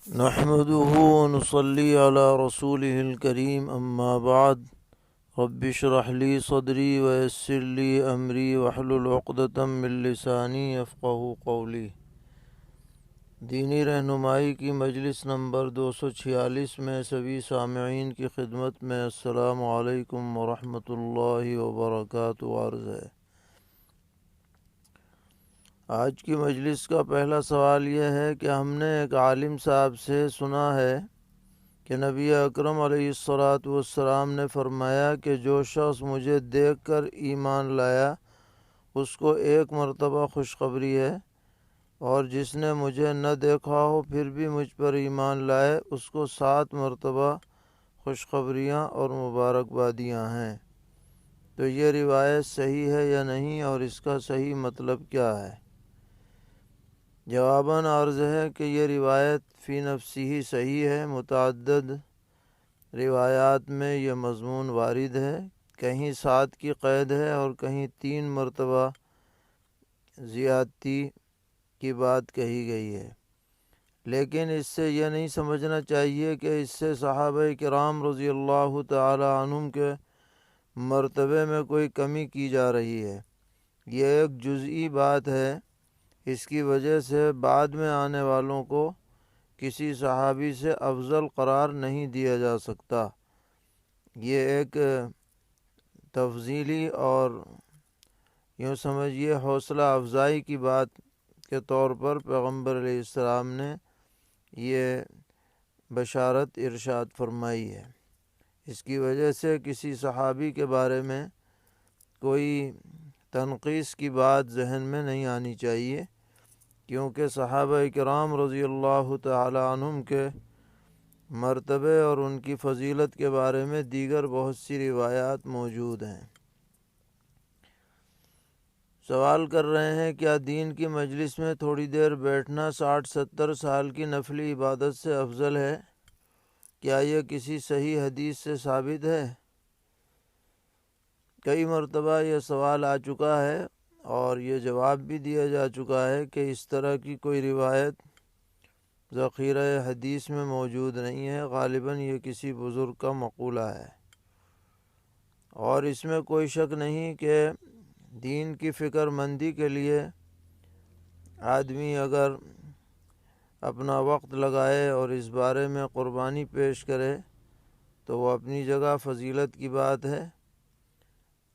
نحمده ونصلي على رسوله الكريم أما بعد رب اشرح لي صدري ويسر لي أمري واحلل عقدة من لساني يفقهوا قولي۔ دینی رہنمائی کی مجلس نمبر 246 میں سبھی سامعین کی خدمت میں السلام علیکم ورحمۃ اللہ وبرکاتہ عرض ہے۔ آج کی مجلس کا پہلا سوال یہ ہے کہ ہم نے ایک عالم صاحب سے سنا ہے کہ نبی اکرم علیہ الصلاۃ والسلام نے فرمایا کہ جو شخص مجھے دیکھ کر ایمان لایا اس کو 1 مرتبہ خوشخبری ہے، اور جس نے مجھے نہ دیکھا ہو پھر بھی مجھ پر ایمان لائے اس کو 7 مرتبہ خوشخبریاں اور مبارکبادیاں ہیں۔ تو یہ روایت صحیح ہے یا نہیں، اور اس کا صحیح مطلب کیا ہے؟ جواباً عرض ہے کہ یہ روایت فی نفسی ہی صحیح ہے۔ متعدد روایات میں یہ مضمون وارد ہے، کہیں 7 کی قید ہے اور کہیں 3 مرتبہ زیادتی کی بات کہی گئی ہے، لیکن اس سے یہ نہیں سمجھنا چاہیے کہ اس سے صحابہ کرام رضی اللہ تعالی عنہم کے مرتبے میں کوئی کمی کی جا رہی ہے۔ یہ ایک جزئی بات ہے، اس کی وجہ سے بعد میں آنے والوں کو کسی صحابی سے افضل قرار نہیں دیا جا سکتا۔ یہ ایک تفضیلی اور یوں سمجھیے حوصلہ افزائی کی بات کے طور پر پیغمبر علیہ السلام نے یہ بشارت ارشاد فرمائی ہے۔ اس کی وجہ سے کسی صحابی کے بارے میں کوئی تنقیص کی بات ذہن میں نہیں آنی چاہیے، کیونکہ صحابہ کرام رضی اللہ تعالی عنہم کے مرتبے اور ان کی فضیلت کے بارے میں دیگر بہت سی روایات موجود ہیں۔ سوال کر رہے ہیں کیا دین کی مجلس میں تھوڑی دیر بیٹھنا 60-70 سال کی نفلی عبادت سے افضل ہے؟ کیا یہ کسی صحیح حدیث سے ثابت ہے؟ کئی مرتبہ یہ سوال آ چکا ہے اور یہ جواب بھی دیا جا چکا ہے کہ اس طرح کی کوئی روایت ذخیرہ حدیث میں موجود نہیں ہے۔ غالباً یہ کسی بزرگ کا مقولہ ہے، اور اس میں کوئی شک نہیں کہ دین کی فکر مندی کے لیے آدمی اگر اپنا وقت لگائے اور اس بارے میں قربانی پیش کرے تو وہ اپنی جگہ فضیلت کی بات ہے،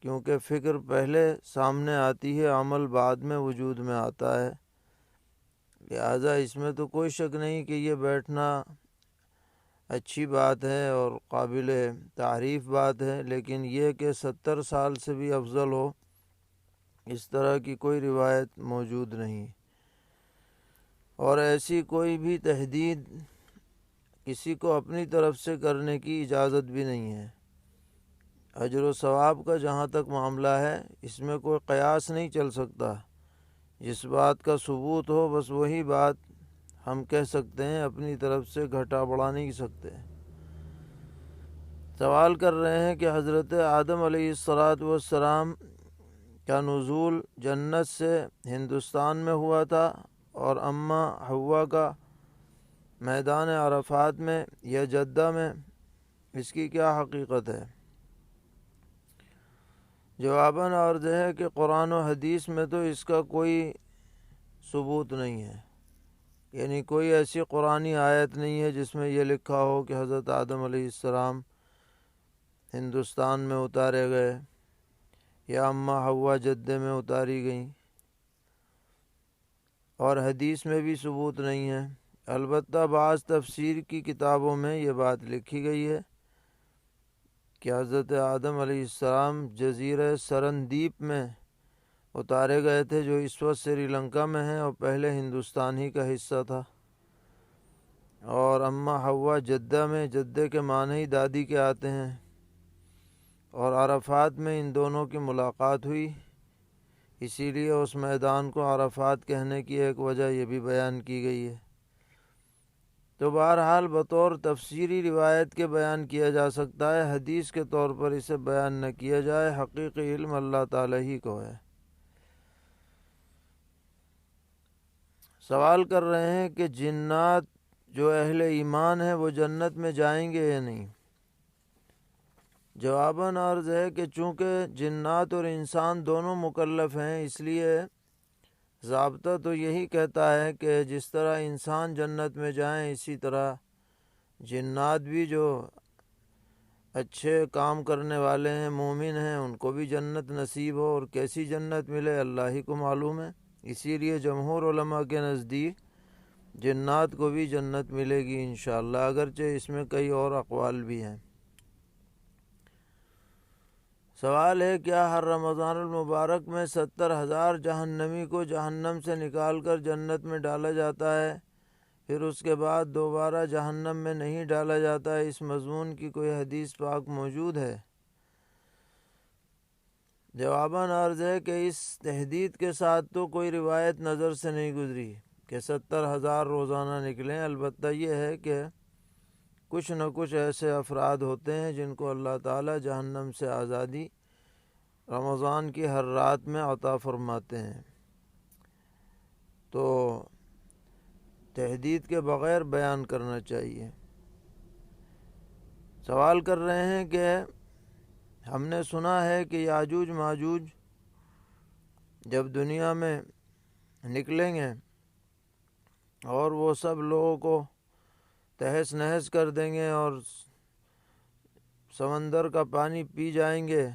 کیونکہ فکر پہلے سامنے آتی ہے، عمل بعد میں وجود میں آتا ہے۔ لہٰذا اس میں تو کوئی شک نہیں کہ یہ بیٹھنا اچھی بات ہے اور قابل تعریف بات ہے، لیکن یہ کہ 70 سال سے بھی افضل ہو، اس طرح کی کوئی روایت موجود نہیں، اور ایسی کوئی بھی تحدید کسی کو اپنی طرف سے کرنے کی اجازت بھی نہیں ہے۔ اجر و ثواب کا جہاں تک معاملہ ہے اس میں کوئی قیاس نہیں چل سکتا۔ جس بات کا ثبوت ہو بس وہی بات ہم کہہ سکتے ہیں، اپنی طرف سے گھٹا بڑھا نہیں سکتے۔ سوال کر رہے ہیں کہ حضرت آدم علیہ السلام کا نزول جنت سے ہندوستان میں ہوا تھا اور اماں حوا کا میدان عرفات میں یا جدہ میں، اس کی کیا حقیقت ہے؟ جواباً عرض ہے کہ قرآن و حدیث میں تو اس کا کوئی ثبوت نہیں ہے، یعنی کوئی ایسی قرآنی آیت نہیں ہے جس میں یہ لکھا ہو کہ حضرت آدم علیہ السلام ہندوستان میں اتارے گئے یا اماں حوا جدے میں اتاری گئیں، اور حدیث میں بھی ثبوت نہیں ہے۔ البتہ بعض تفسیر کی کتابوں میں یہ بات لکھی گئی ہے کہ حضرت آدم علیہ السلام جزیرہ سرندیپ میں اتارے گئے تھے، جو اس وقت سری لنکا میں ہے اور پہلے ہندوستان ہی کا حصہ تھا، اور اماں حوا جدہ میں، جدے کے معنی ہی دادی کے آتے ہیں، اور عرفات میں ان دونوں کی ملاقات ہوئی، اسی لیے اس میدان کو عرفات کہنے کی ایک وجہ یہ بھی بیان کی گئی ہے۔ تو بہرحال بطور تفسیری روایت کے بیان کیا جا سکتا ہے، حدیث کے طور پر اسے بیان نہ کیا جائے، حقیقی علم اللہ تعالیٰ ہی کو ہے۔ سوال کر رہے ہیں کہ جنات جو اہل ایمان ہیں وہ جنت میں جائیں گے یا نہیں؟ جواباً عرض ہے کہ چونکہ جنات اور انسان دونوں مکلف ہیں، اس لیے ضابطہ تو یہی کہتا ہے کہ جس طرح انسان جنت میں جائیں اسی طرح جنات بھی جو اچھے کام کرنے والے ہیں، مومن ہیں، ان کو بھی جنت نصیب ہو، اور کیسی جنت ملے اللہ ہی کو معلوم ہے۔ اسی لیے جمہور علماء کے نزدیک جنات کو بھی جنت ملے گی انشاءاللہ، اگرچہ اس میں کئی اور اقوال بھی ہیں۔ سوال ہے کیا ہر رمضان المبارک میں 70,000 جہنمی کو جہنم سے نکال کر جنت میں ڈالا جاتا ہے، پھر اس کے بعد دوبارہ جہنم میں نہیں ڈالا جاتا ہے؟ اس مضمون کی کوئی حدیث پاک موجود ہے؟ جواباً عرض ہے کہ اس تحدید کے ساتھ تو کوئی روایت نظر سے نہیں گزری کہ 70,000 روزانہ نکلیں۔ البتہ یہ ہے کہ کچھ نہ کچھ ایسے افراد ہوتے ہیں جن کو اللہ تعالیٰ جہنم سے آزادی رمضان کی ہر رات میں عطا فرماتے ہیں، تو تحدید کے بغیر بیان کرنا چاہیے۔ سوال کر رہے ہیں کہ ہم نے سنا ہے کہ یاجوج ماجوج جب دنیا میں نکلیں گے اور وہ سب لوگوں کو تہس نہس کر دیں گے اور سمندر کا پانی پی جائیں گے،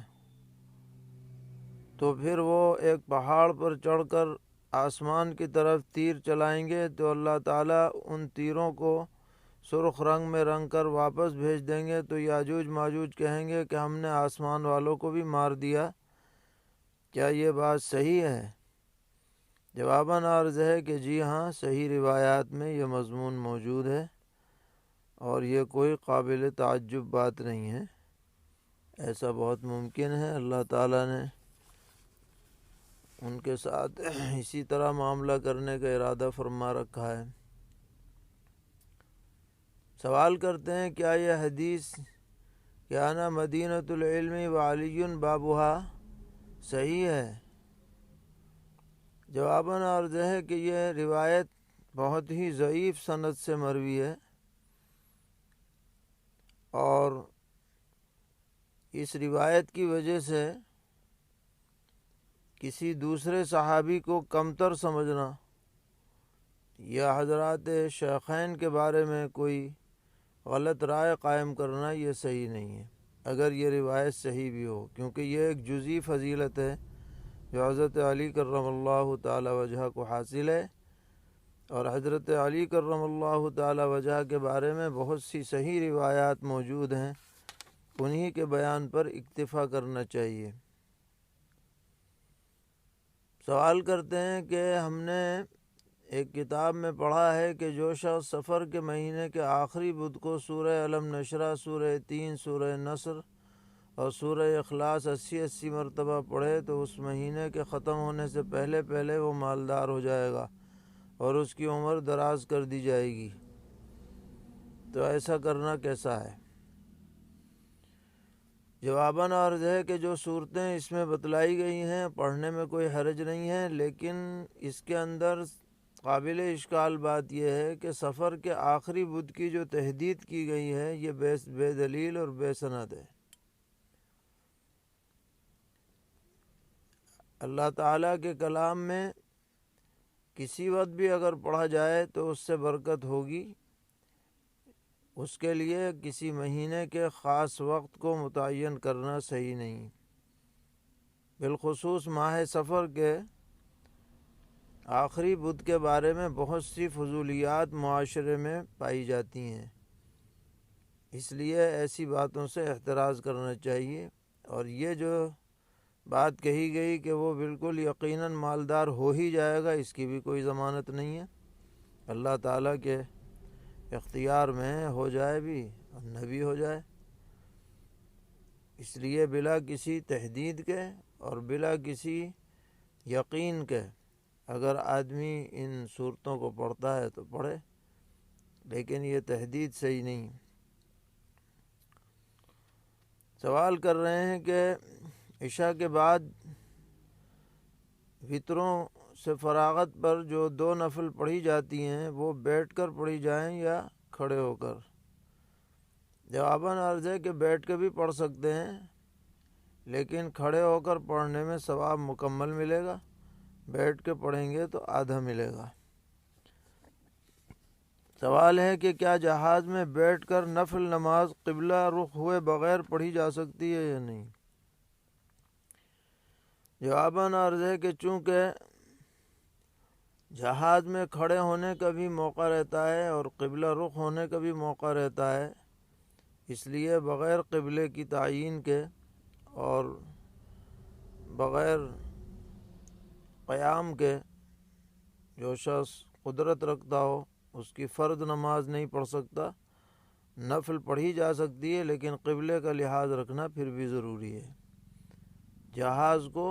تو پھر وہ ایک پہاڑ پر چڑھ کر آسمان کی طرف تیر چلائیں گے تو اللہ تعالیٰ ان تیروں کو سرخ رنگ میں رنگ کر واپس بھیج دیں گے، تو یاجوج ماجوج کہیں گے کہ ہم نے آسمان والوں کو بھی مار دیا، کیا یہ بات صحیح ہے؟ جواباً عرض ہے کہ جی ہاں، صحیح روایات میں یہ مضمون موجود ہے اور یہ کوئی قابل تعجب بات نہیں ہے، ایسا بہت ممکن ہے۔ اللہ تعالیٰ نے ان کے ساتھ اسی طرح معاملہ کرنے کا ارادہ فرما رکھا ہے۔ سوال کرتے ہیں کیا یہ حدیث کہ انا مدینۃ العلم وعلی بابھا صحیح ہے؟ جواباً عرض ہے کہ یہ روایت بہت ہی ضعیف سند سے مروی ہے، اور اس روایت کی وجہ سے کسی دوسرے صحابی کو کمتر سمجھنا یا حضرات شیخین کے بارے میں کوئی غلط رائے قائم کرنا یہ صحیح نہیں ہے، اگر یہ روایت صحیح بھی ہو، کیونکہ یہ ایک جزئی فضیلت ہے جو حضرت علی کرم اللہ تعالی وجہ کو حاصل ہے، اور حضرت علی کرم اللہ تعالی وجہ کے بارے میں بہت سی صحیح روایات موجود ہیں، انہی کے بیان پر اکتفا کرنا چاہیے۔ سوال کرتے ہیں کہ ہم نے ایک کتاب میں پڑھا ہے کہ جو شخص سفر کے مہینے کے آخری بدھ کو سورہ علم نشرہ، سورہ 3، سورہ نصر اور سورہ اخلاص 80 مرتبہ پڑھے تو اس مہینے کے ختم ہونے سے پہلے پہلے وہ مالدار ہو جائے گا اور اس کی عمر دراز کر دی جائے گی، تو ایسا کرنا کیسا ہے؟ جواباً عرض ہے کہ جو صورتیں اس میں بتلائی گئی ہیں پڑھنے میں کوئی حرج نہیں ہے، لیکن اس کے اندر قابل اشکال بات یہ ہے کہ سفر کے آخری بدھ کی جو تحدید کی گئی ہے یہ بے دلیل اور بے سند ہے۔ اللہ تعالیٰ کے کلام میں کسی وقت بھی اگر پڑھا جائے تو اس سے برکت ہوگی، اس کے لیے کسی مہینے کے خاص وقت کو متعین کرنا صحیح نہیں۔ بالخصوص ماہ سفر کے آخری بدھ کے بارے میں بہت سی فضولیات معاشرے میں پائی جاتی ہیں، اس لیے ایسی باتوں سے احتراز کرنا چاہیے، اور یہ جو بات کہی گئی کہ وہ بالکل یقیناً مالدار ہو ہی جائے گا، اس کی بھی کوئی ضمانت نہیں ہے، اللہ تعالیٰ کے اختیار میں ہو جائے بھی اور نہ بھی ہو جائے، اس لیے بلا کسی تحدید کے اور بلا کسی یقین کے اگر آدمی ان صورتوں کو پڑھتا ہے تو پڑھے، لیکن یہ تحدید صحیح نہیں۔ سوال کر رہے ہیں کہ عشاء کے بعد وطروں سے فراغت پر جو 2 نفل پڑھی جاتی ہیں وہ بیٹھ کر پڑھی جائیں یا کھڑے ہو کر؟ جواباً عرض ہے کہ بیٹھ کے بھی پڑھ سکتے ہیں، لیکن کھڑے ہو کر پڑھنے میں ثواب مکمل ملے گا، بیٹھ کے پڑھیں گے تو آدھا ملے گا۔ سوال ہے کہ کیا جہاز میں بیٹھ کر نفل نماز قبلہ رخ ہوئے بغیر پڑھی جا سکتی ہے یا نہیں؟ جواباً عرض ہے کہ چونکہ جہاز میں کھڑے ہونے کا بھی موقع رہتا ہے اور قبلہ رخ ہونے کا بھی موقع رہتا ہے، اس لیے بغیر قبلے کی تعین کے اور بغیر قیام کے جو شخص قدرت رکھتا ہو اس کی فرض نماز نہیں پڑھ سکتا۔ نفل پڑھی جا سکتی ہے لیکن قبلے کا لحاظ رکھنا پھر بھی ضروری ہے۔ جہاز کو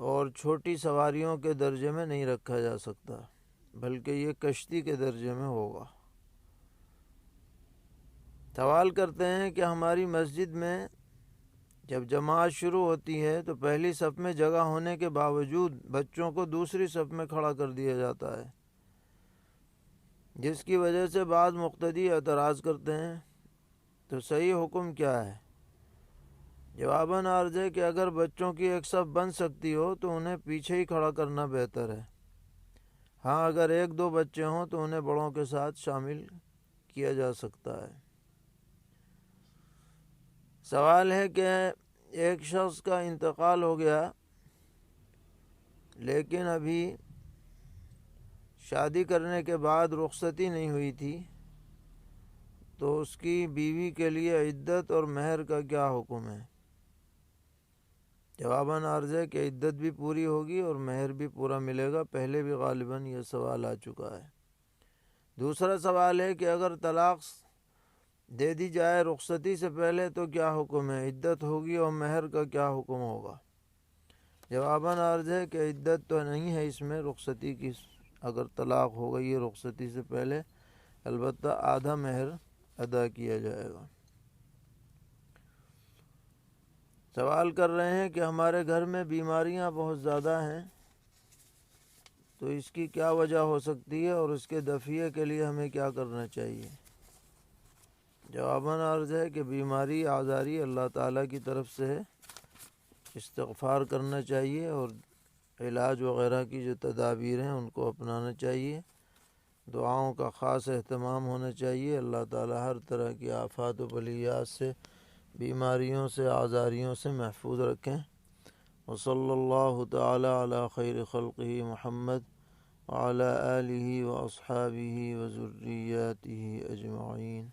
اور چھوٹی سواریوں کے درجے میں نہیں رکھا جا سکتا، بلکہ یہ کشتی کے درجے میں ہوگا۔ سوال کرتے ہیں کہ ہماری مسجد میں جب جماعت شروع ہوتی ہے تو پہلی صف میں جگہ ہونے کے باوجود بچوں کو دوسری صف میں کھڑا کر دیا جاتا ہے، جس کی وجہ سے بعض مقتدی اعتراض کرتے ہیں، تو صحیح حکم کیا ہے؟ جواباً عرض ہے کہ اگر بچوں کی ایک صف بن سکتی ہو تو انہیں پیچھے ہی کھڑا کرنا بہتر ہے۔ ہاں، اگر 1-2 بچے ہوں تو انہیں بڑوں کے ساتھ شامل کیا جا سکتا ہے۔ سوال ہے کہ ایک شخص کا انتقال ہو گیا لیکن ابھی شادی کرنے کے بعد رخصتی نہیں ہوئی تھی، تو اس کی بیوی کے لیے عدت اور مہر کا کیا حکم ہے؟ جواباً عرض ہے کہ عدت بھی پوری ہوگی اور مہر بھی پورا ملے گا، پہلے بھی غالباً یہ سوال آ چکا ہے۔ دوسرا سوال ہے کہ اگر طلاق دے دی جائے رخصتی سے پہلے تو کیا حکم ہے؟ عدت ہوگی اور مہر کا کیا حکم ہوگا؟ جواباً عرض ہے کہ عدت تو نہیں ہے اس میں رخصتی کی، اگر طلاق ہو گئی ہے رخصتی سے پہلے، البتہ آدھا مہر ادا کیا جائے گا۔ سوال کر رہے ہیں کہ ہمارے گھر میں بیماریاں بہت زیادہ ہیں، تو اس کی کیا وجہ ہو سکتی ہے اور اس کے دفعے کے لیے ہمیں کیا کرنا چاہیے؟ جواباً عرض ہے کہ بیماری آزاری اللہ تعالیٰ کی طرف سے ہے، استغفار کرنا چاہیے اور علاج وغیرہ کی جو تدابیر ہیں ان کو اپنانا چاہیے، دعاؤں کا خاص اہتمام ہونا چاہیے۔ اللہ تعالیٰ ہر طرح کی آفات و بلیات سے، بیماریوں سے، آزاریوں سے محفوظ رکھیں۔ وصلی اللہ تعالی علی خیر خلقہ محمد وعلی آلہ واصحابہ وذریاتہ اجمعین۔